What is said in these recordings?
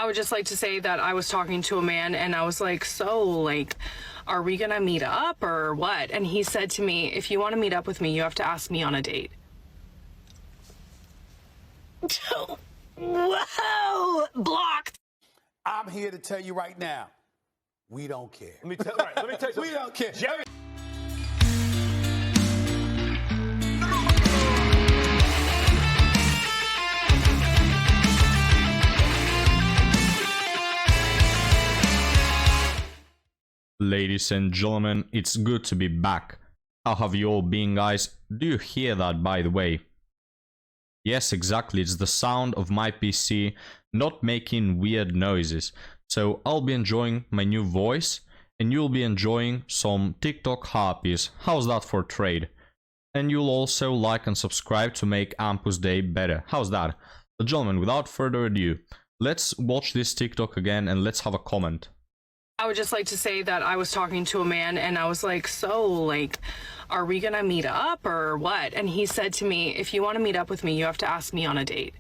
I would just like to say that I was talking to a man and I was like, so, like, are we gonna meet up or what? And he said to me, if you want to meet up with me, you have to ask me on a date. Whoa! Blocked! I'm here to tell you right now, we don't care. Let me tell you something. We don't care. Jerry. Ladies and gentlemen, it's good to be back. How have you all been, guys? Do you hear that, by the way? Yes, exactly, it's the sound of my PC not making weird noises. So I'll be enjoying my new voice, and you'll be enjoying some TikTok harpies. How's that for trade? And you'll also like and subscribe to make Ampus Day better. How's that? But gentlemen, without further ado, let's watch this TikTok again and let's have a comment. I would just like to say that I was talking to a man and I was like, so, like, are we gonna meet up or what? And he said to me, if you want to meet up with me, you have to ask me on a date.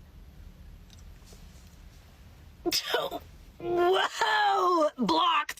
Whoa! Blocked!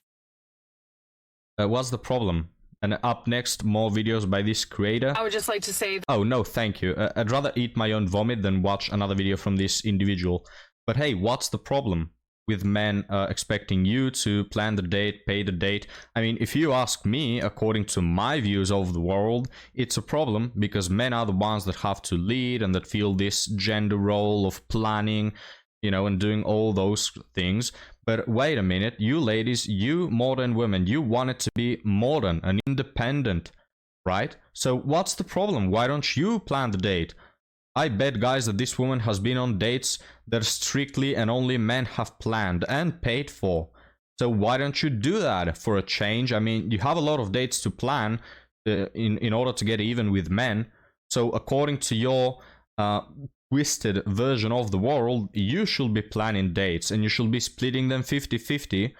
What's the problem? And up next, more videos by this creator. I would just like to say... Oh, no, thank you. I'd rather eat my own vomit than watch another video from this individual. But hey, what's the problem with men expecting you to plan the date, pay the date? I mean, if you ask me, according to my views of the world, it's a problem because men are the ones that have to lead and that feel this gender role of planning, you know, and doing all those things. But wait a minute, you ladies, you modern women, you want it to be modern and independent, right? So what's the problem? Why don't you plan the date? I bet, guys, that this woman has been on dates that strictly and only men have planned and paid for. So why don't you do that for a change? I mean, you have a lot of dates to plan in order to get even with men. So according to your twisted version of the world, you should be planning dates and you should be splitting them 50-50.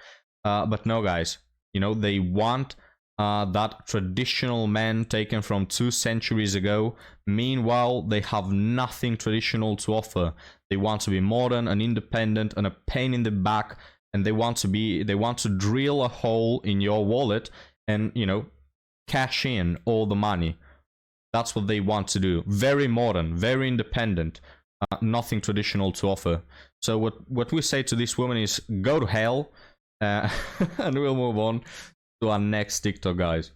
But no, guys, you know, they want that traditional man taken from 2 centuries ago. Meanwhile, they have nothing traditional to offer. They want to be modern and independent and a pain in the back, and they want to drill a hole in your wallet and, you know, cash in all the money. That's what they want to do. Very modern, very independent, nothing traditional to offer. So what we say to this woman is go to hell, and we'll move on to our next TikTok, guys.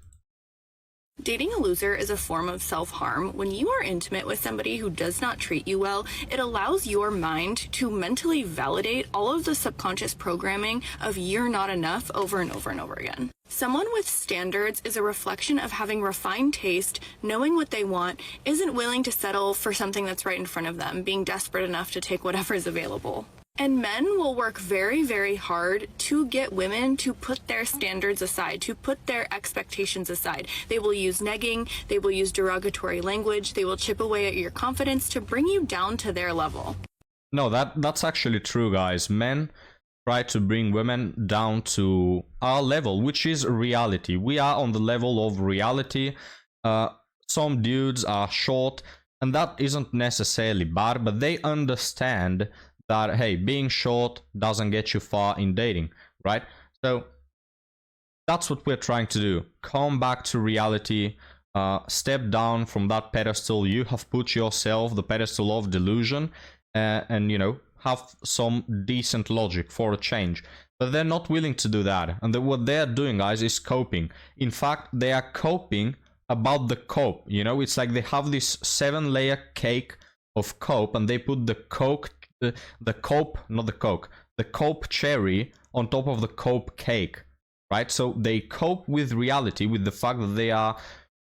Dating a loser is a form of self-harm. When you are intimate with somebody who does not treat you well, it allows your mind to mentally validate all of the subconscious programming of you're not enough over and over and over again. Someone with standards is a reflection of having refined taste, knowing what they want, isn't willing to settle for something that's right in front of them, being desperate enough to take whatever is available. And men will work very, very hard to get women to put their standards aside, to put their expectations aside. They will use negging, they will use derogatory language, they will chip away at your confidence to bring you down to their level. No, that's actually true, guys. Men try to bring women down to our level, which is reality. We are on the level of reality. Some dudes are short, and that isn't necessarily bad, but they understand that, hey, being short doesn't get you far in dating, right? So that's what we're trying to do. Come back to reality, step down from that pedestal you have put yourself, the pedestal of delusion, and, you know, have some decent logic for a change. But they're not willing to do that. And what they're doing, guys, is coping. In fact, they are coping about the cope. You know, it's like they have this 7-layer cake of cope, and they put the cope cherry on top of the cope cake, right? So they cope with reality, with the fact that they are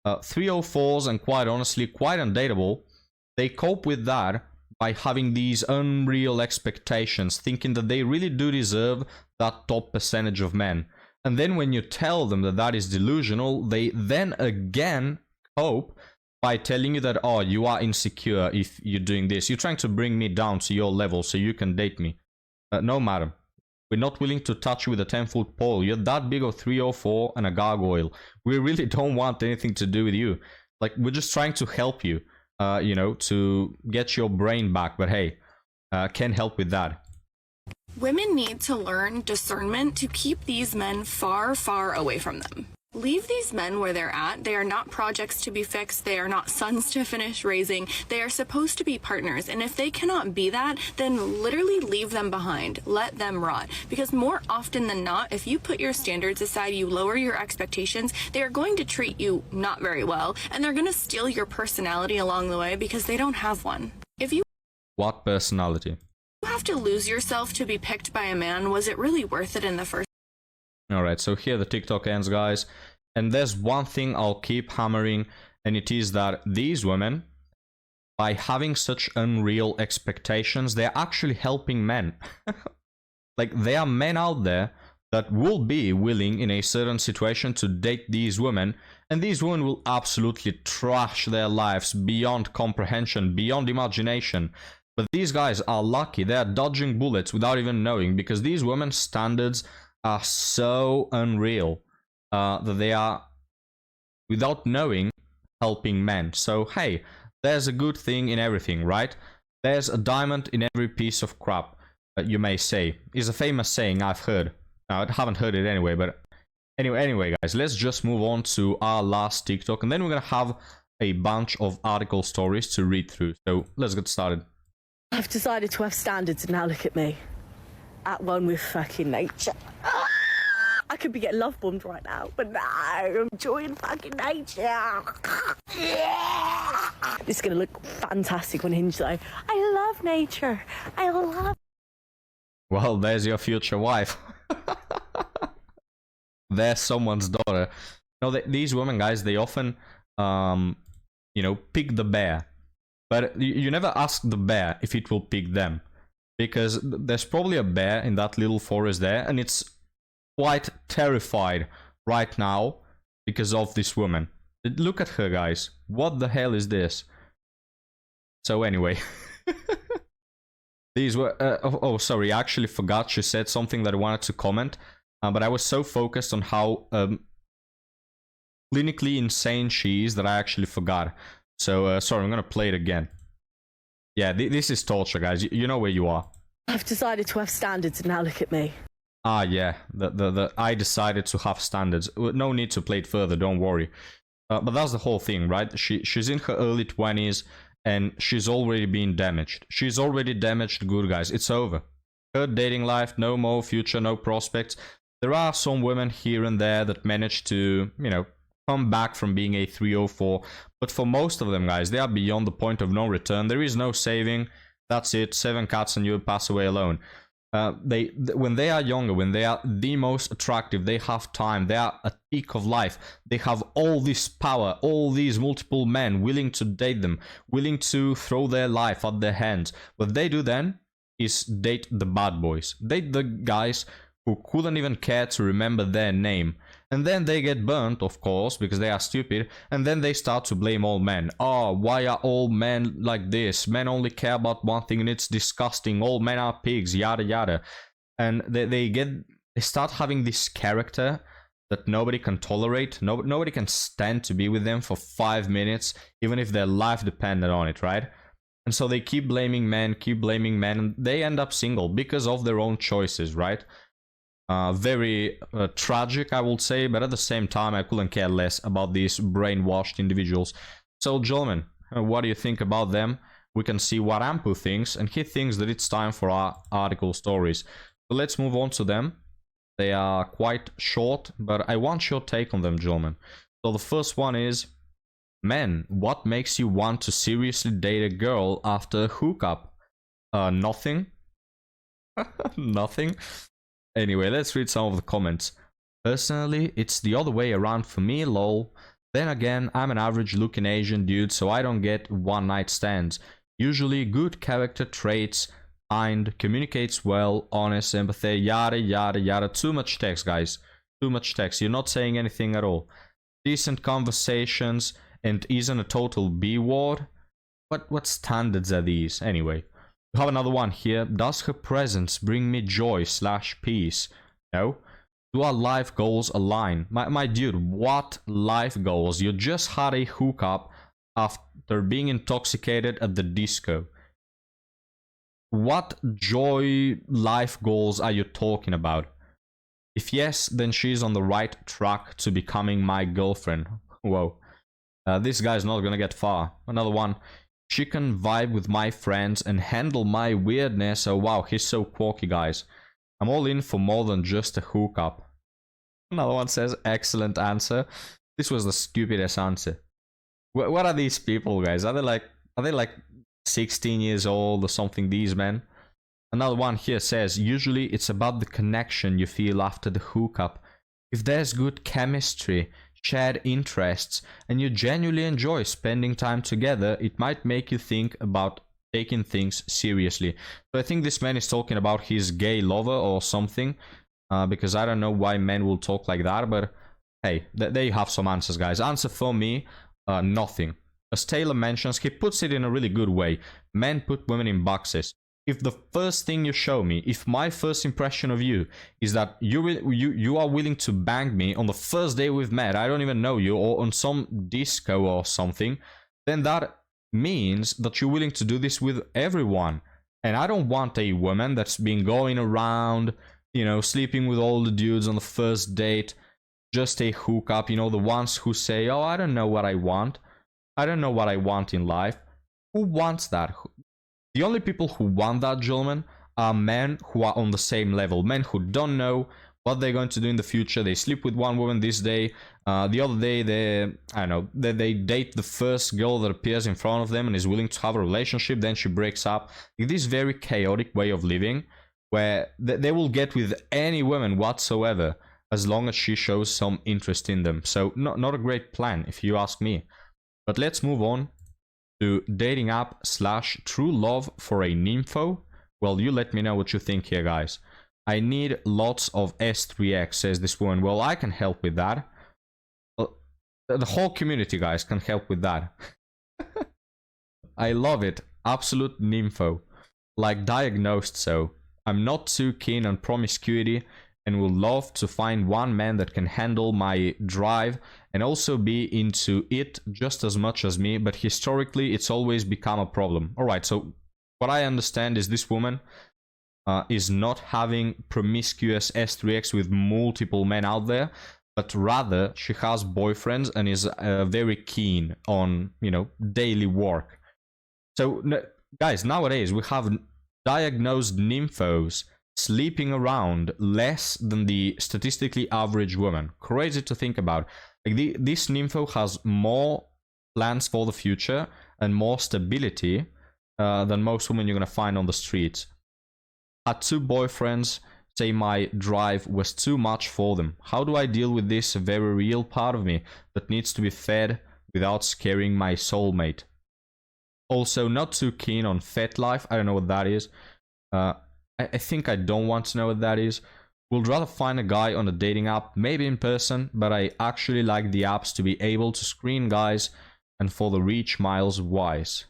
304s and quite honestly quite undateable. They cope with that by having these unreal expectations, thinking that they really do deserve that top percentage of men. And then when you tell them that that is delusional, they then again cope by telling you that, oh, you are insecure if you're doing this. You're trying to bring me down to your level so you can date me. No, madam. We're not willing to touch you with a 10-foot pole. You're that big of 304 and a gargoyle. We really don't want anything to do with you. Like, we're just trying to help you, you know, to get your brain back. But hey, can't help with that. Women need to learn discernment to keep these men far, far away from them. Leave these men where they're at. They are not projects to be fixed. They are not sons to finish raising. They are supposed to be partners. And if they cannot be that, then literally leave them behind. Let them rot. Because more often than not, if you put your standards aside, you lower your expectations, they are going to treat you not very well. And they're going to steal your personality along the way because they don't have one. If you What personality? have to lose yourself to be picked by a man, was it really worth it in the first? Alright, so here the TikTok ends, guys. And there's one thing I'll keep hammering, and it is that these women, by having such unreal expectations, they're actually helping men. Like, there are men out there that will be willing in a certain situation to date these women, and these women will absolutely trash their lives beyond comprehension, beyond imagination. But these guys are lucky. They are dodging bullets without even knowing, because these women's standards are so unreal that they are, without knowing, helping men. So hey, there's a good thing in everything, right? There's a diamond in every piece of crap, you may say. Is a famous saying I've heard. Now, I haven't heard it anyway, but anyway guys, let's just move on to our last TikTok, and then we're gonna have a bunch of article stories to read through. So let's get started. I've decided to have standards, and now look at me. At one with fucking nature. I could be getting love bombed right now, but no, I'm enjoying fucking nature. This is going to look fantastic on Hinge though. I love nature. I love... Well, there's your future wife. There's someone's daughter. No, these women, guys, they often, you know, pick the bear. But you never ask the bear if it will pick them. Because there's probably a bear in that little forest there, and it's quite terrified right now because of this woman. Look at her, guys. What the hell is this? So anyway. These were... oh, sorry, I actually forgot she said something that I wanted to comment. But I was so focused on how clinically insane she is that I actually forgot. So, sorry, I'm gonna play it again. Yeah, this is torture, guys. You know where you are. I've decided to have standards, and now look at me. Ah, yeah. I decided to have standards. No need to play it further, don't worry. But that's the whole thing, right? She's in her early 20s, and she's already been damaged. She's already damaged good, guys. It's over. Her dating life, no more future, no prospects. There are some women here and there that manage to, you know, come back from being a 304, but for most of them, guys, they are beyond the point of no return. There is no saving. That's it. 7 cuts and you pass away alone. When they are younger, when they are the most attractive, they have time, they are at peak of life, they have all this power, all these multiple men willing to date them, willing to throw their life at their hands. What they do then is date the bad boys, date the guys who couldn't even care to remember their name. And then they get burnt, of course, because they are stupid, and then they start to blame all men. Oh, why are all men like this? Men only care about one thing and it's disgusting. All men are pigs, yada yada. And they start having this character that nobody can tolerate. Nobody can stand to be with them for 5 minutes, even if their life depended on it, right? And so they keep blaming men, and they end up single because of their own choices, right? Very tragic, I would say, but at the same time, I couldn't care less about these brainwashed individuals. So, gentlemen, what do you think about them? We can see what Nympho thinks, and he thinks that it's time for our article stories. So let's move on to them. They are quite short, but I want your take on them, gentlemen. So the first one is, men, what makes you want to seriously date a girl after a hookup? Nothing. Nothing. Anyway, let's read some of the comments. Personally, it's the other way around for me, lol. Then again, I'm an average looking Asian dude, so I don't get one night stands. Usually good character traits, kind, communicates well, honest, empathy, yada yada yada. Too much text, guys. Too much text. You're not saying anything at all. Decent conversations, and isn't a total B-word? What standards are these? Anyway. We have another one here. Does her presence bring me joy / peace? No. Do our life goals align? My dude, what life goals? You just had a hookup after being intoxicated at the disco. what joy life goals are you talking about? If yes, then she's on the right track to becoming my girlfriend. Whoa. This guy's not gonna get far. Another one. She can vibe with my friends and handle my weirdness. Oh wow, he's so quirky, guys. I'm all in for more than just a hookup. Another one says, excellent answer. This was the stupidest answer. What are these people, guys? Are they like 16 years old or something, these men? Another one here says, usually it's about the connection you feel after the hookup. If there's good chemistry, shared interests, and you genuinely enjoy spending time together, it might make you think about taking things seriously. So I think this man is talking about his gay lover or something, because I don't know why men will talk like that, but hey, they have some answers, guys. Answer for me, nothing. As Taylor mentions, he puts it in a really good way. Men put women in boxes. If the first thing you show me, if my first impression of you is that you are willing to bang me on the first day we've met, I don't even know you, or on some disco or something, then that means that you're willing to do this with everyone. And I don't want a woman that's been going around, you know, sleeping with all the dudes on the first date, just a hookup, you know, the ones who say, oh, I don't know what I want. I don't know what I want in life. Who wants that? The only people who want that, gentlemen, are men who are on the same level. Men who don't know what they're going to do in the future. They sleep with one woman this day. The other day, they date the first girl that appears in front of them and is willing to have a relationship. Then she breaks up. This very chaotic way of living where they will get with any woman whatsoever as long as she shows some interest in them. So not a great plan, if you ask me. But let's move on to dating app / true love for a nympho. Well, you let me know what you think here, guys. I need lots of S3X, says this woman. Well, I can help with that. Well, the whole community, guys, can help with that. I love it. Absolute nympho. Like diagnosed so. I'm not too keen on promiscuity and would love to find one man that can handle my drive and also be into it just as much as me, but historically it's always become a problem. Alright, so what I understand is this woman is not having promiscuous S3X with multiple men out there, but rather she has boyfriends and is very keen on, you know, daily work. So, guys, nowadays we have diagnosed nymphos sleeping around less than the statistically average woman. Crazy to think about. Like this nympho has more plans for the future and more stability than most women you're gonna find on the streets. Had 2 boyfriends, say my drive was too much for them. How do I deal with this very real part of me that needs to be fed without scaring my soulmate? Also, not too keen on fet life. I don't know what that is. I think I don't want to know what that is. Would rather find a guy on a dating app, maybe in person, but I actually like the apps to be able to screen guys and for the reach miles wise.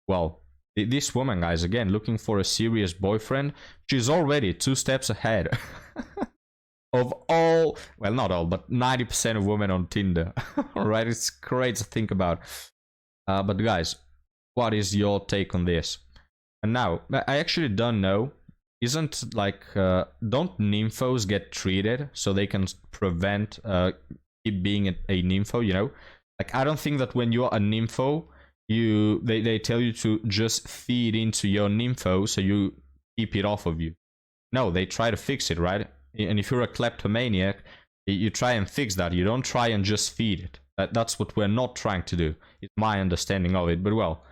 Well, this woman, guys, again, looking for a serious boyfriend, she's already 2 steps ahead of all, well, not all, but 90% of women on Tinder. Alright, it's great to think about. But guys, what is your take on this? And now, I actually don't know. Isn't like, don't nymphos get treated so they can prevent it being a nympho, you know? Like, I don't think that when you're a nympho, they tell you to just feed into your nympho so you keep it off of you. No, they try to fix it, right? And if you're a kleptomaniac, you try and fix that. You don't try and just feed it. That's what we're not trying to do. It's my understanding of it, but well,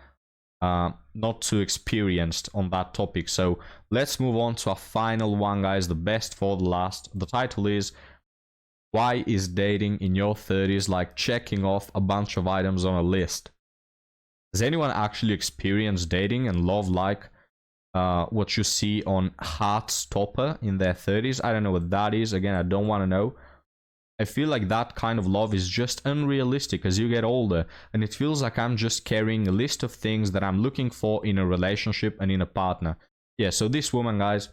not too experienced on that topic. So let's move on to our final one, guys, the best for the last. The title is, why is dating in your 30s like checking off a bunch of items on a list? Has anyone actually experienced dating and love like what you see on Heartstopper in their 30s? I don't know what that is. Again, I don't want to know. I feel like that kind of love is just unrealistic as you get older, and it feels like I'm just carrying a list of things that I'm looking for in a relationship and in a partner. Yeah, so this woman, guys,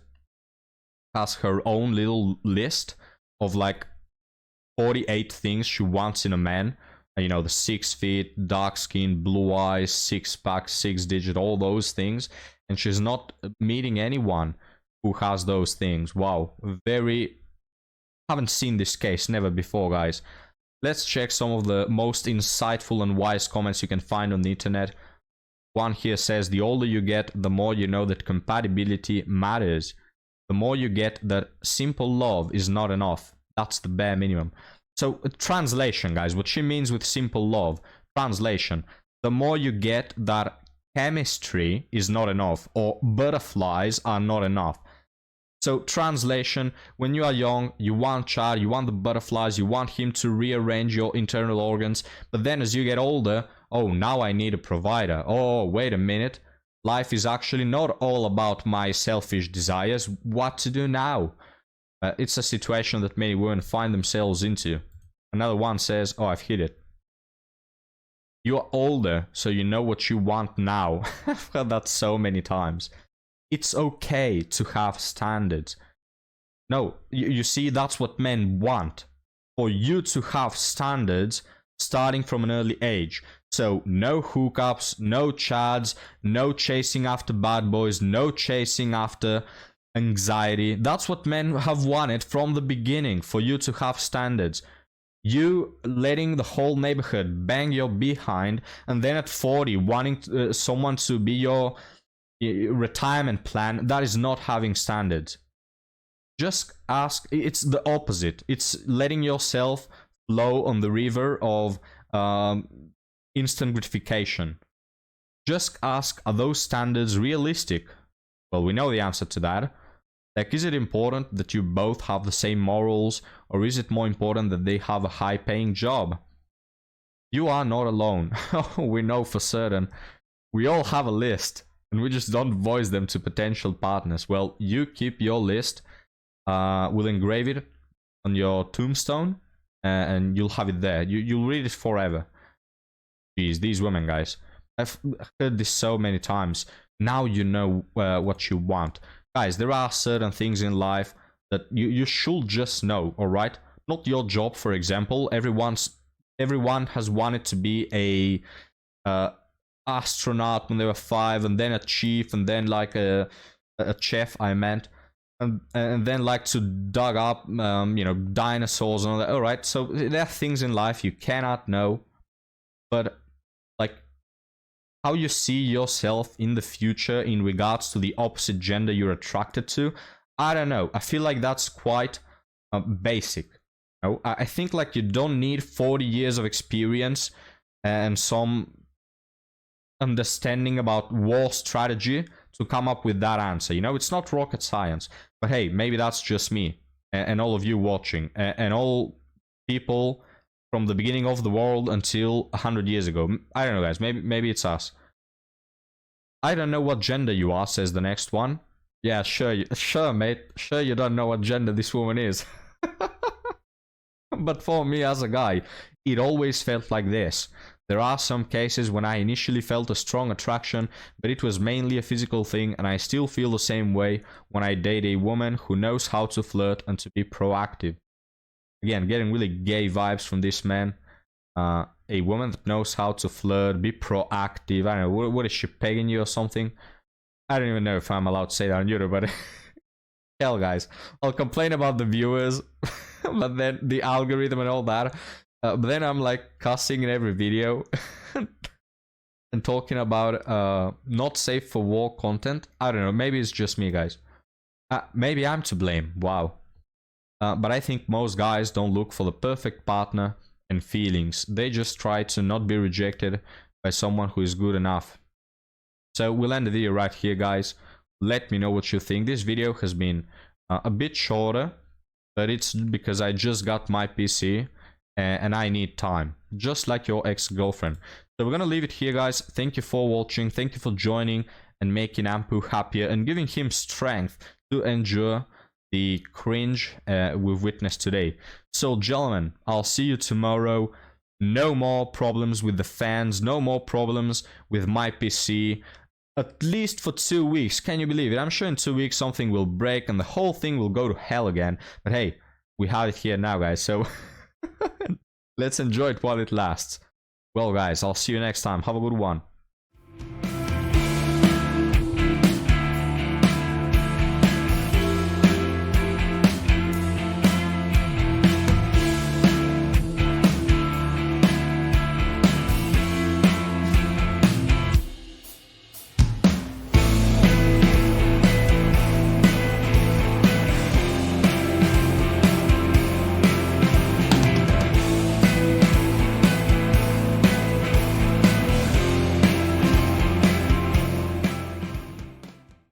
has her own little list of like 48 things she wants in a man. You know, the 6 feet, dark skin, blue eyes, 6-pack, 6-digit, all those things. and she's not meeting anyone who has those things. Wow, very... Haven't seen this case, never before, guys. Let's check some of the most insightful and wise comments you can find on the internet. One here says, the older you get, the more you know that compatibility matters. The more you get that simple love is not enough. That's the bare minimum. So, translation, guys. What she means with simple love. Translation. The more you get that chemistry is not enough, or butterflies are not enough. So, translation, when you are young, you want child, you want the butterflies, you want him to rearrange your internal organs, but then as you get older, oh, now I need a provider. Oh, wait a minute. Life is actually not all about my selfish desires. What to do now? It's a situation that many women find themselves into. Another one says, oh, I've hit it. You are older, so you know what you want now. I've heard that so many times. It's okay to have standards. No, you see, that's what men want. For you to have standards starting from an early age. So, no hookups, no chads, no chasing after bad boys, no chasing after anxiety. That's what men have wanted from the beginning, for you to have standards. You letting the whole neighborhood bang your behind, and then at 40 wanting someone to be your retirement plan, that is not having standards. Just ask. It's the opposite. It's letting yourself flow on the river of instant gratification. Just ask, are those standards realistic? Well, we know the answer to that. Like, is it important that you both have the same morals, or is it more important that they have a high-paying job? You are not alone. We know for certain. We all have a list, and we just don't voice them to potential partners. Well, you keep your list. We'll engrave it on your tombstone, and you'll have it there. You'll read it forever. Jeez, these women, guys. I've heard this so many times. Now you know what you want. Guys, there are certain things in life that you should just know, alright? Not your job, for example. Everyone has wanted to be a astronaut when they were 5, and then a chief, and then like a chef, I meant. And then like to dug up, dinosaurs and all that. Alright, so there are things in life you cannot know. But, like, how you see yourself in the future in regards to the opposite gender you're attracted to, I don't know. I feel like that's quite basic. You know? I think like you don't need 40 years of experience and some understanding about war strategy to come up with that answer. You know, it's not rocket science. But hey, maybe that's just me and all of you watching and all people from the beginning of the world until 100 years ago. I don't know, guys. Maybe it's us. I don't know what gender you are, says the next one. Yeah, sure, mate. Sure, you don't know what gender this woman is. But for me as a guy, it always felt like this. There are some cases when I initially felt a strong attraction, but it was mainly a physical thing, and I still feel the same way when I date a woman who knows how to flirt and to be proactive. Again, getting really gay vibes from this man. A woman that knows how to flirt, be proactive. I don't know, what is she, pegging you or something? I don't even know if I'm allowed to say that on YouTube, but hell, guys. I'll complain about the viewers, but then the algorithm and all that. But then I'm like cussing in every video and talking about not safe for work content. I don't know, maybe it's just me, guys. Maybe I'm to blame, wow. But I think most guys don't look for the perfect partner and feelings. They just try to not be rejected by someone who is good enough. So we'll end the video right here, guys. Let me know what you think. This video has been a bit shorter, but it's because I just got my PC and I need time, just like your ex-girlfriend. So we're gonna leave it here, guys. Thank you for watching. Thank you for joining and making Nympho happier and giving him strength to endure the cringe we've witnessed today. So, gentlemen, I'll see you tomorrow. No more problems with the fans. No more problems with my PC. At least for 2 weeks. Can you believe it? I'm sure in 2 weeks something will break and the whole thing will go to hell again. But hey, we have it here now, guys. So, let's enjoy it while it lasts. Well, guys, I'll see you next time. Have a good one.